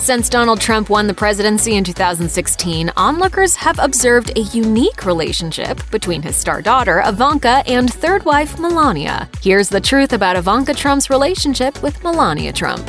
Since Donald Trump won the presidency in 2016, onlookers have observed a unique relationship between his star daughter, Ivanka, and third wife, Melania. Here's the truth about Ivanka Trump's relationship with Melania Trump.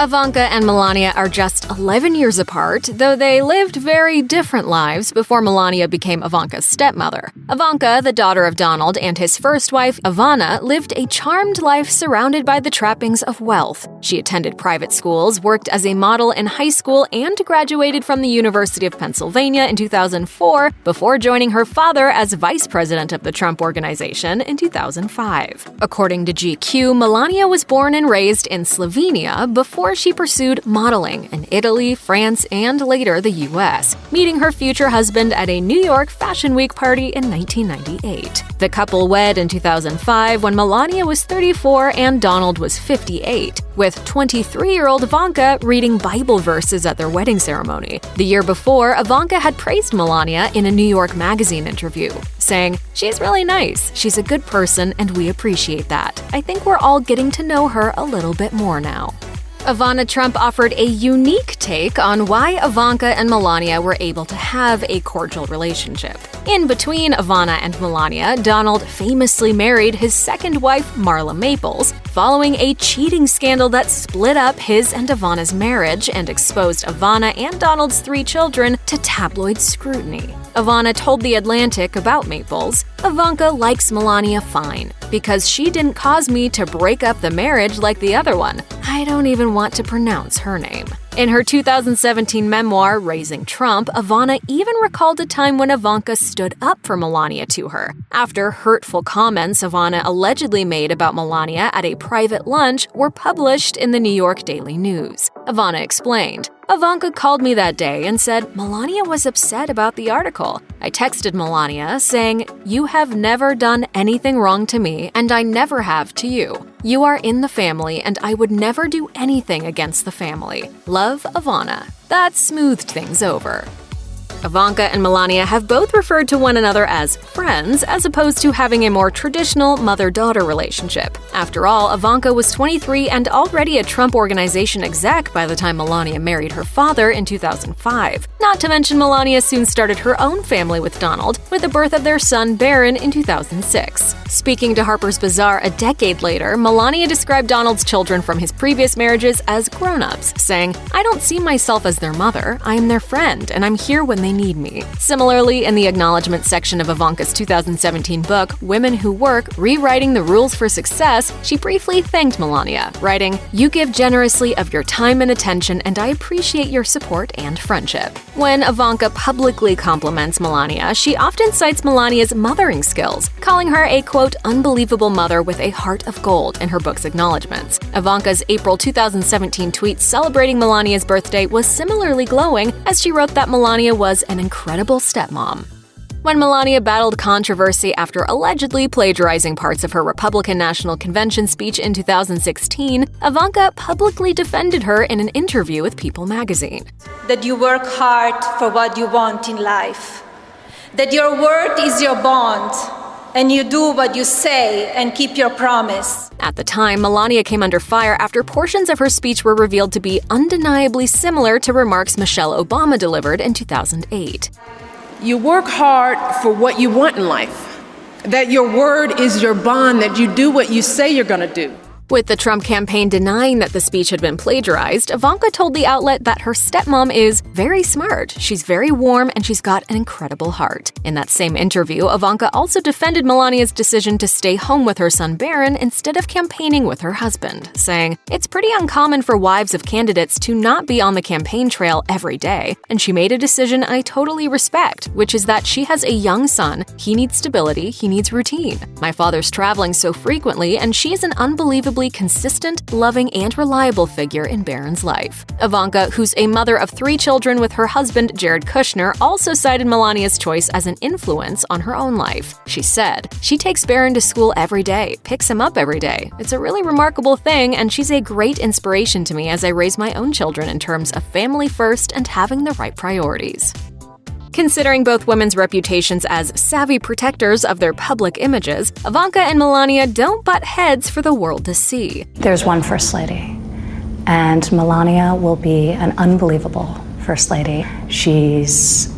Ivanka and Melania are just 11 years apart, though they lived very different lives before Melania became Ivanka's stepmother. Ivanka, the daughter of Donald, and his first wife, Ivana, lived a charmed life surrounded by the trappings of wealth. She attended private schools, worked as a model in high school, and graduated from the University of Pennsylvania in 2004 before joining her father as vice president of the Trump Organization in 2005. According to GQ, Melania was born and raised in Slovenia before she pursued modeling in Italy, France, and later the US, meeting her future husband at a New York Fashion Week party in 1998. The couple wed in 2005 when Melania was 34 and Donald was 58, with 23-year-old Ivanka reading Bible verses at their wedding ceremony. The year before, Ivanka had praised Melania in a New York Magazine interview, saying, "She's really nice, she's a good person, and we appreciate that. I think we're all getting to know her a little bit more now." Ivana Trump offered a unique take on why Ivanka and Melania were able to have a cordial relationship. In between Ivana and Melania, Donald famously married his second wife, Marla Maples, following a cheating scandal that split up his and Ivana's marriage and exposed Ivana and Donald's 3 children to tabloid scrutiny. Ivana told The Atlantic about Maples, "Ivanka likes Melania fine, because she didn't cause me to break up the marriage like the other one. I don't even want to pronounce her name." In her 2017 memoir, Raising Trump, Ivana even recalled a time when Ivanka stood up for Melania to her, after hurtful comments Ivana allegedly made about Melania at a private lunch were published in the New York Daily News. Ivana explained, "Ivanka called me that day and said Melania was upset about the article. I texted Melania saying, 'You have never done anything wrong to me, and I never have to you. You are in the family, and I would never do anything against the family. Love, Ivana.' That smoothed things over." Ivanka and Melania have both referred to one another as friends, as opposed to having a more traditional mother-daughter relationship. After all, Ivanka was 23 and already a Trump Organization exec by the time Melania married her father in 2005. Not to mention, Melania soon started her own family with Donald, with the birth of their son Barron in 2006. Speaking to Harper's Bazaar a decade later, Melania described Donald's children from his previous marriages as grown-ups, saying, "I don't see myself as their mother, I am their friend, and I'm here when they need me." Similarly, in the acknowledgement section of Ivanka's 2017 book, Women Who Work, Rewriting the Rules for Success, she briefly thanked Melania, writing, "You give generously of your time and attention, and I appreciate your support and friendship." When Ivanka publicly compliments Melania, she often cites Melania's mothering skills, calling her a, quote, "unbelievable mother with a heart of gold" in her book's acknowledgments. Ivanka's April 2017 tweet celebrating Melania's birthday was similarly glowing, as she wrote that Melania was an incredible stepmom. When Melania battled controversy after allegedly plagiarizing parts of her Republican National Convention speech in 2016, Ivanka publicly defended her in an interview with People magazine. "That you work hard for what you want in life. That your word is your bond, and you do what you say and keep your promise." At the time, Melania came under fire after portions of her speech were revealed to be undeniably similar to remarks Michelle Obama delivered in 2008. "You work hard for what you want in life. That your word is your bond, that you do what you say you're going to do." With the Trump campaign denying that the speech had been plagiarized, Ivanka told the outlet that her stepmom is very smart, she's very warm, and she's got an incredible heart. In that same interview, Ivanka also defended Melania's decision to stay home with her son Barron instead of campaigning with her husband, saying, "It's pretty uncommon for wives of candidates to not be on the campaign trail every day, and she made a decision I totally respect, which is that she has a young son, he needs stability, he needs routine. My father's traveling so frequently, and she's an unbelievably consistent, loving, and reliable figure in Barron's life." Ivanka, who's a mother of 3 children with her husband Jared Kushner, also cited Melania's choice as an influence on her own life. She said, "She takes Barron to school every day, picks him up every day. It's a really remarkable thing, and she's a great inspiration to me as I raise my own children in terms of family first and having the right priorities." Considering both women's reputations as savvy protectors of their public images, Ivanka and Melania don't butt heads for the world to see. There's one first lady, and Melania will be an unbelievable First Lady. She's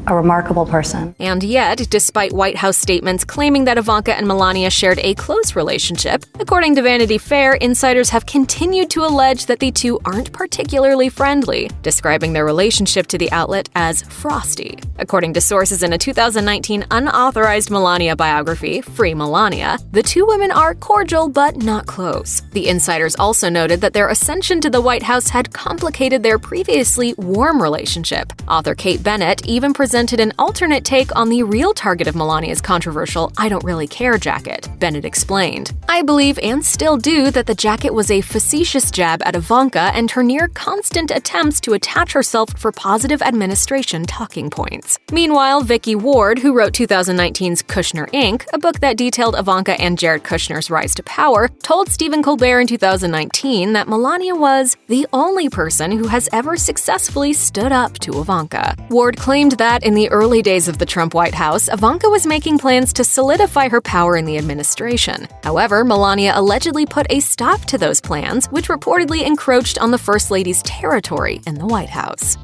a remarkable person. And yet, despite White House statements claiming that Ivanka and Melania shared a close relationship, according to Vanity Fair, insiders have continued to allege that the two aren't particularly friendly, describing their relationship to the outlet as frosty. According to sources in a 2019 unauthorized Melania biography, Free Melania, the two women are cordial but not close. The insiders also noted that their ascension to the White House had complicated their previously warm relationship. Author Kate Bennett even presented an alternate take on the real target of Melania's controversial "I don't really care" jacket. Bennett explained, "I believe, and still do, that the jacket was a facetious jab at Ivanka and her near-constant attempts to attach herself for positive administration talking points." Meanwhile, Vicky Ward, who wrote 2019's Kushner Inc., a book that detailed Ivanka and Jared Kushner's rise to power, told Stephen Colbert in 2019 that Melania was the only person who has ever successfully stood up to Ivanka. Ward claimed that in the early days of the Trump White House, Ivanka was making plans to solidify her power in the administration. However, Melania allegedly put a stop to those plans, which reportedly encroached on the First Lady's territory in the White House.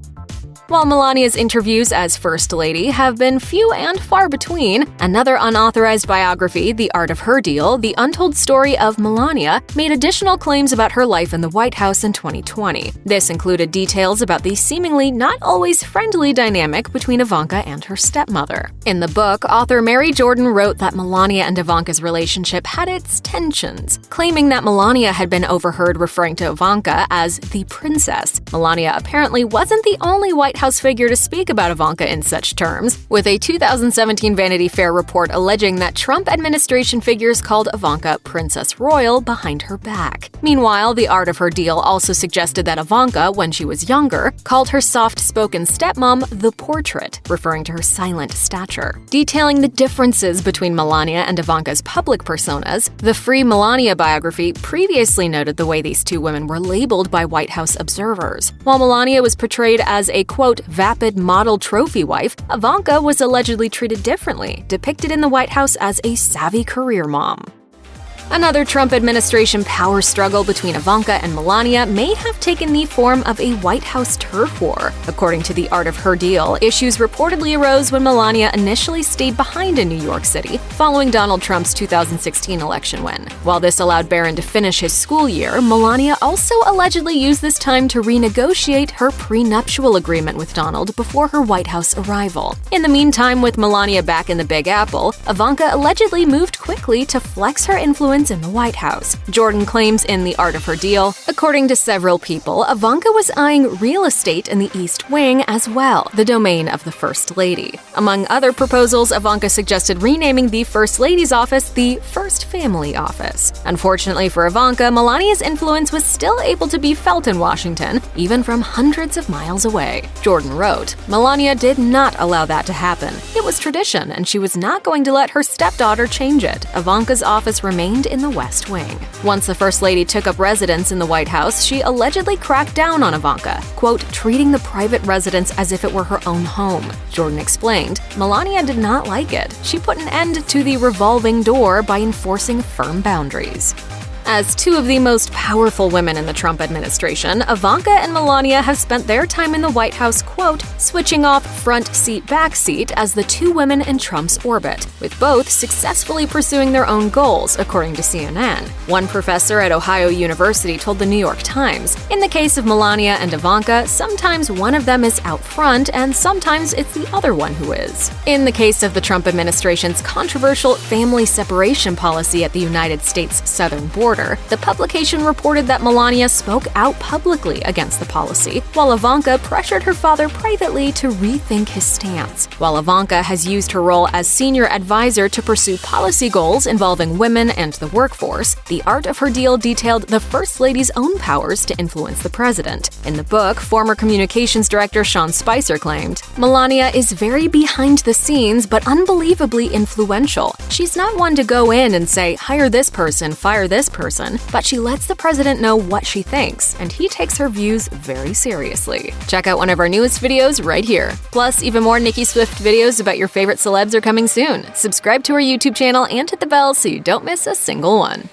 While Melania's interviews as First Lady have been few and far between, another unauthorized biography, The Art of Her Deal, The Untold Story of Melania, made additional claims about her life in the White House in 2020. This included details about the seemingly not always friendly dynamic between Ivanka and her stepmother. In the book, author Mary Jordan wrote that Melania and Ivanka's relationship had its tensions, claiming that Melania had been overheard referring to Ivanka as the princess. Melania apparently wasn't the only White House figure to speak about Ivanka in such terms, with a 2017 Vanity Fair report alleging that Trump administration figures called Ivanka Princess Royal behind her back. Meanwhile, The Art of Her Deal also suggested that Ivanka, when she was younger, called her soft-spoken stepmom the portrait, referring to her silent stature. Detailing the differences between Melania and Ivanka's public personas, the Free Melania biography previously noted the way these two women were labeled by White House observers. While Melania was portrayed as a, quote, vapid model trophy wife, Ivanka was allegedly treated differently, depicted in the White House as a savvy career mom. Another Trump administration power struggle between Ivanka and Melania may have taken the form of a White House turf war. According to The Art of Her Deal, issues reportedly arose when Melania initially stayed behind in New York City following Donald Trump's 2016 election win. While this allowed Barron to finish his school year, Melania also allegedly used this time to renegotiate her prenuptial agreement with Donald before her White House arrival. In the meantime, with Melania back in the Big Apple, Ivanka allegedly moved quickly to flex her influence in the White House. Jordan claims in The Art of Her Deal, according to several people, Ivanka was eyeing real estate in the East Wing as well, the domain of the First Lady. Among other proposals, Ivanka suggested renaming the First Lady's office the First Family Office. Unfortunately for Ivanka, Melania's influence was still able to be felt in Washington, even from hundreds of miles away. Jordan wrote, "Melania did not allow that to happen. It was tradition, and she was not going to let her stepdaughter change it. Ivanka's office remained in the West Wing." Once the First Lady took up residence in the White House, she allegedly cracked down on Ivanka, quote, treating the private residence as if it were her own home. Jordan explained, Melania did not like it. She put an end to the revolving door by enforcing firm boundaries. As two of the most powerful women in the Trump administration, Ivanka and Melania have spent their time in the White House, quote, switching off front seat back seat as the two women in Trump's orbit, with both successfully pursuing their own goals, according to CNN. One professor at Ohio University told the New York Times, in the case of Melania and Ivanka, sometimes one of them is out front and sometimes it's the other one who is. In the case of the Trump administration's controversial family separation policy at the United States southern border, the publication reported that Melania spoke out publicly against the policy, while Ivanka pressured her father privately to rethink his stance. While Ivanka has used her role as senior advisor to pursue policy goals involving women and the workforce, The Art of Her Deal detailed the First Lady's own powers to influence the president. In the book, former communications director Sean Spicer claimed, Melania is very behind the scenes but unbelievably influential. She's not one to go in and say, hire this person, fire this person, but she lets the president know what she thinks, and he takes her views very seriously. Check out one of our newest videos right here. Plus, even more Nicki Swift videos about your favorite celebs are coming soon. Subscribe to our YouTube channel and hit the bell so you don't miss a single one.